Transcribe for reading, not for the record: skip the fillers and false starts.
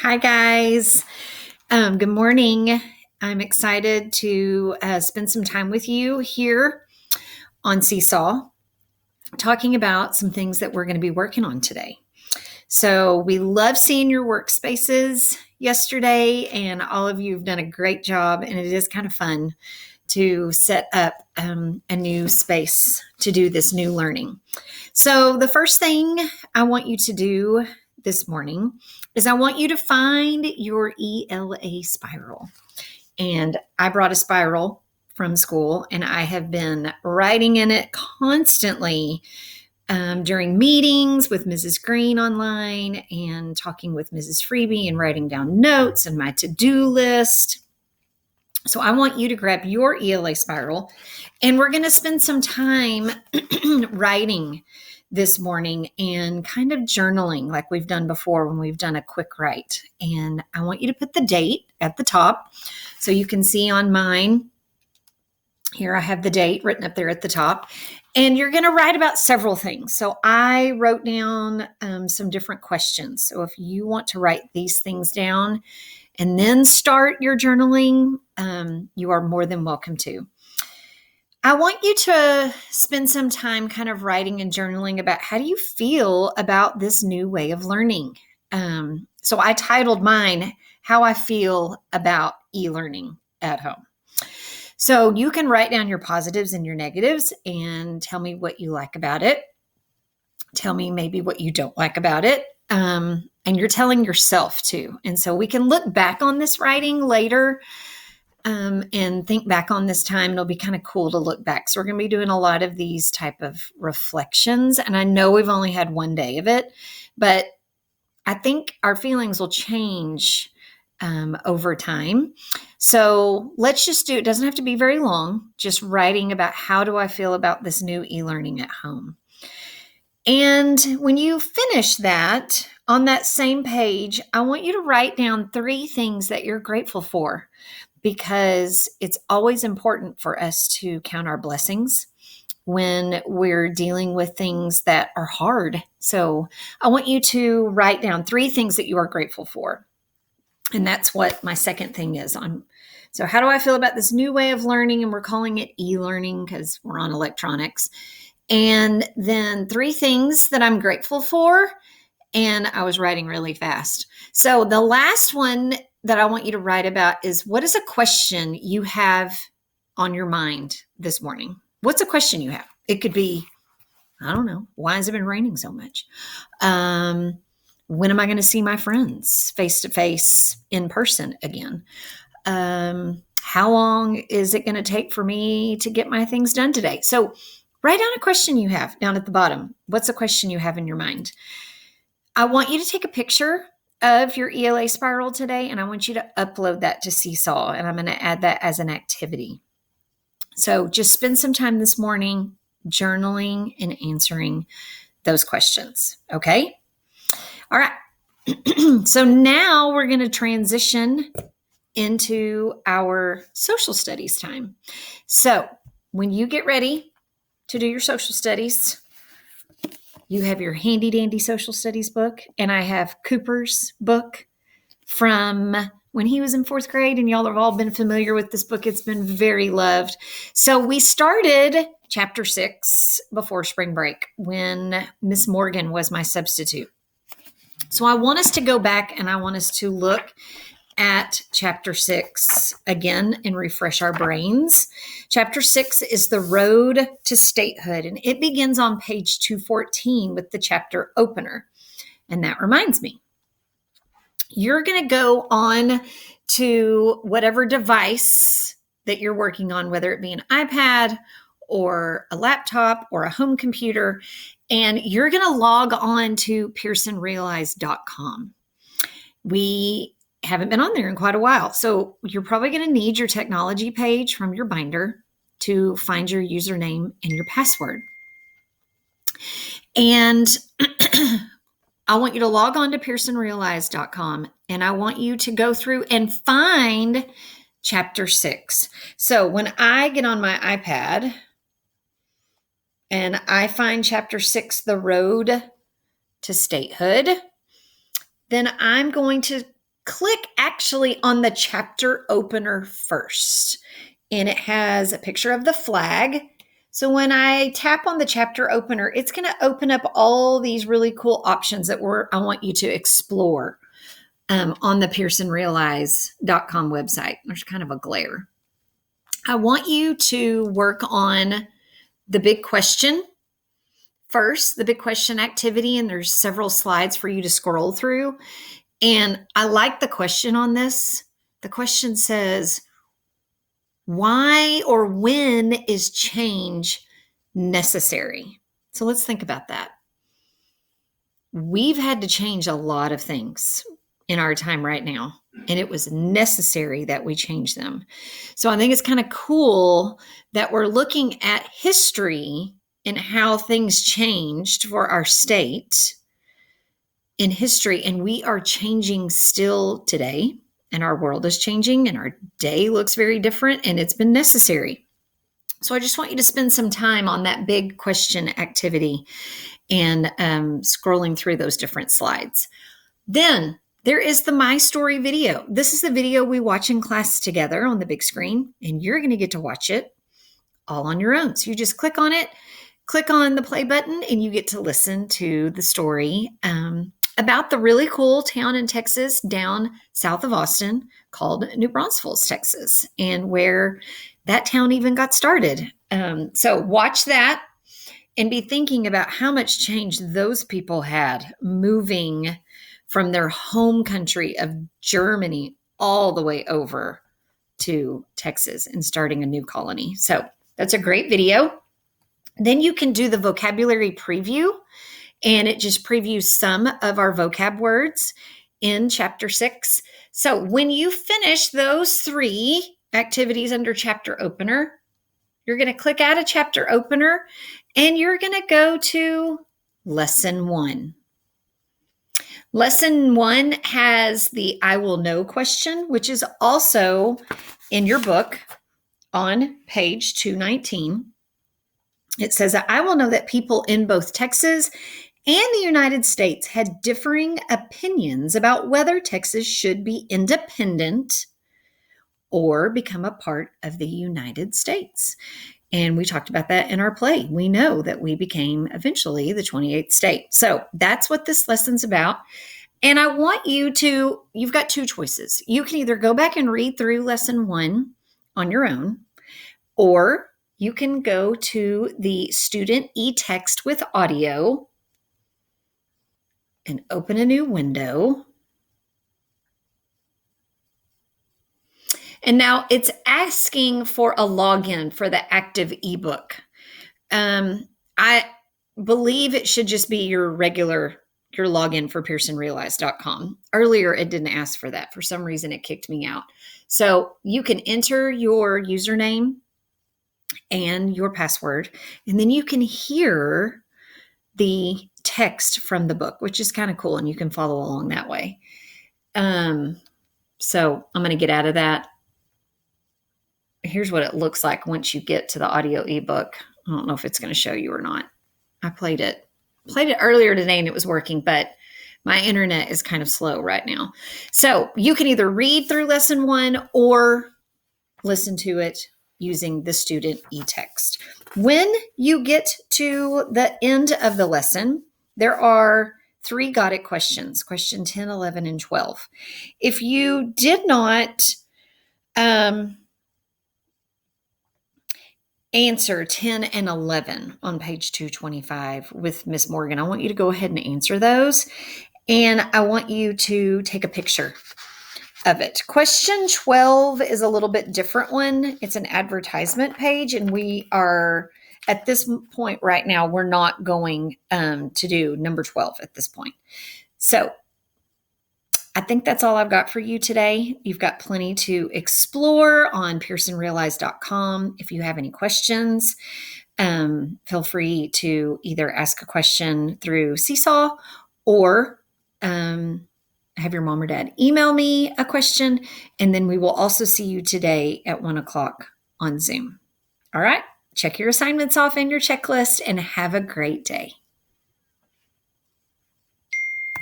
Hi, guys. Good morning. I'm excited to spend some time with you here on Seesaw, talking about some things that we're going to be working on today. So, we love seeing your workspaces yesterday, and all of you have done a great job, and it is kind of fun to set up a new space to do this new learning. So, the first thing I want you to do this morning is I want you to find your ELA spiral. And I brought a spiral from school, and I have been writing in it constantly during meetings with Mrs. Green online and talking with Mrs. Freebie and writing down notes and my to-do list. So I want you to grab your ELA spiral, and we're going to spend some time writing this morning and kind of journaling like we've done before when we've done a quick write. And I want you to put the date at the top so you can see on mine. Here I have the date written up there at the top. And you're going to write about several things. So I wrote down some different questions. So if you want to write these things down and then start your journaling, you are more than welcome to. I want you to spend some time kind of writing and journaling about how do you feel about this new way of learning. So I titled mine, How I Feel About E-Learning at Home. So you can write down your positives and your negatives and tell me what you like about it. Tell me maybe what you don't like about it. And you're telling yourself too. And so we can look back on this writing later and think back on this time. It'll be kind of cool to look back. So we're going to be doing a lot of these type of reflections. And I know we've only had one day of it, but I think our feelings will change over time. So let's just do, it doesn't have to be very long, just writing about how do I feel about this new e-learning at home. And when you finish that, on that same page, I want you to write down 3 things that you're grateful for, because it's always important for us to count our blessings when we're dealing with things that are hard. So I want you to write down 3 things that you are grateful for. And that's what my second thing is. So how do I feel about this new way of learning? And we're calling it e-learning because we're on electronics. And then 3 things that I'm grateful for. And I was writing really fast. So the last one that I want you to write about is, what is a question you have on your mind this morning? What's a question you have? It could be, I don't know, why has it been raining so much? When am I going to see my friends face to face in person again? How long is it going to take for me to get my things done today? So write down a question you have down at the bottom. What's a question you have in your mind? I want you to take a picture of your ELA spiral today, and I want you to upload that to Seesaw, and I'm going to add that as an activity. So just spend some time this morning journaling and answering those questions, okay? All right. So now we're going to transition into our social studies time. So when you get ready to do your social studies, you have your handy dandy social studies book, and I have Cooper's book from when he was in 4th grade, and y'all have all been familiar with this book. It's been very loved. So we started chapter 6 before spring break when Miss Morgan was my substitute. So I want us to go back and I want us to look at chapter 6 again and refresh our brains. Chapter 6 is the road to statehood, and it begins on page 214 with the chapter opener. And that reminds me, you're going to go on to whatever device that you're working on, whether it be an iPad or a laptop or a home computer, and you're going to log on to pearsonrealize.com. We haven't been on there in quite a while, so you're probably going to need your technology page from your binder to find your username and your password. And I want you to log on to pearsonrealize.com, and I want you to go through and find chapter 6. So when I get on my iPad and I find chapter 6, the road to statehood, then I'm going to click actually on the chapter opener first. And it has a picture of the flag. So when I tap on the chapter opener, it's going to open up all these really cool options that I want you to explore on the PearsonRealize.com website. There's kind of a glare. I want you to work on the big question first, the big question activity, and there's several slides for you to scroll through. And I like the question on this. The question says, why or when is change necessary? So let's think about that. We've had to change a lot of things in our time right now, and it was necessary that we change them. So I think it's kind of cool that we're looking at history and how things changed for our state in history, and we are changing still today, and our world is changing, and our day looks very different, and it's been necessary. So I just want you to spend some time on that big question activity and scrolling through those different slides. Then there is the My Story video. This is the video we watch in class together on the big screen, and you're going to get to watch it all on your own. So you just click on it, click on the play button, and you get to listen to the story about the really cool town in Texas down south of Austin called New Braunfels, Texas, and where that town even got started. So watch that and be thinking about how much change those people had moving from their home country of Germany all the way over to Texas and starting a new colony. So that's a great video. Then you can do the vocabulary preview, and it just previews some of our vocab words in chapter 6. So when you finish those 3 activities under chapter opener, you're going to click add a chapter opener, and you're going to go to lesson 1. Lesson 1 has the I will know question, which is also in your book on page 219. It says, I will know that people in both Texas and the United States had differing opinions about whether Texas should be independent or become a part of the United States. And we talked about that in our play. We know that we became eventually the 28th state. So that's what this lesson's about. And I want you've got 2 choices. You can either go back and read through lesson 1 on your own, or you can go to the student e-text with audio and open a new window. And now it's asking for a login for the active ebook. I believe it should just be your login for PearsonRealize.com. Earlier, it didn't ask for that. For some reason, it kicked me out. So you can enter your username and your password, and then you can hear the text from the book, which is kind of cool, and you can follow along that way. So I'm going to get out of that. Here's what it looks like once you get to the audio ebook. I don't know if it's going to show you or not. I played it earlier today and it was working, but my internet is kind of slow right now. So you can either read through lesson 1 or listen to it using the student e-text. When you get to the end of the lesson, there are 3 got it questions, question 10, 11, and 12. If you did not answer 10 and 11 on page 225 with Miss Morgan, I want you to go ahead and answer those. And I want you to take a picture of it. Question 12 is a little bit different one. It's an advertisement page, and we are at this point right now, we're not going to do number 12 at this point. So I think that's all I've got for you today. You've got plenty to explore on PearsonRealize.com. If you have any questions, feel free to either ask a question through Seesaw or have your mom or dad email me a question, and then we will also see you today at 1:00 on Zoom. All right, check your assignments off and your checklist, and have a great day.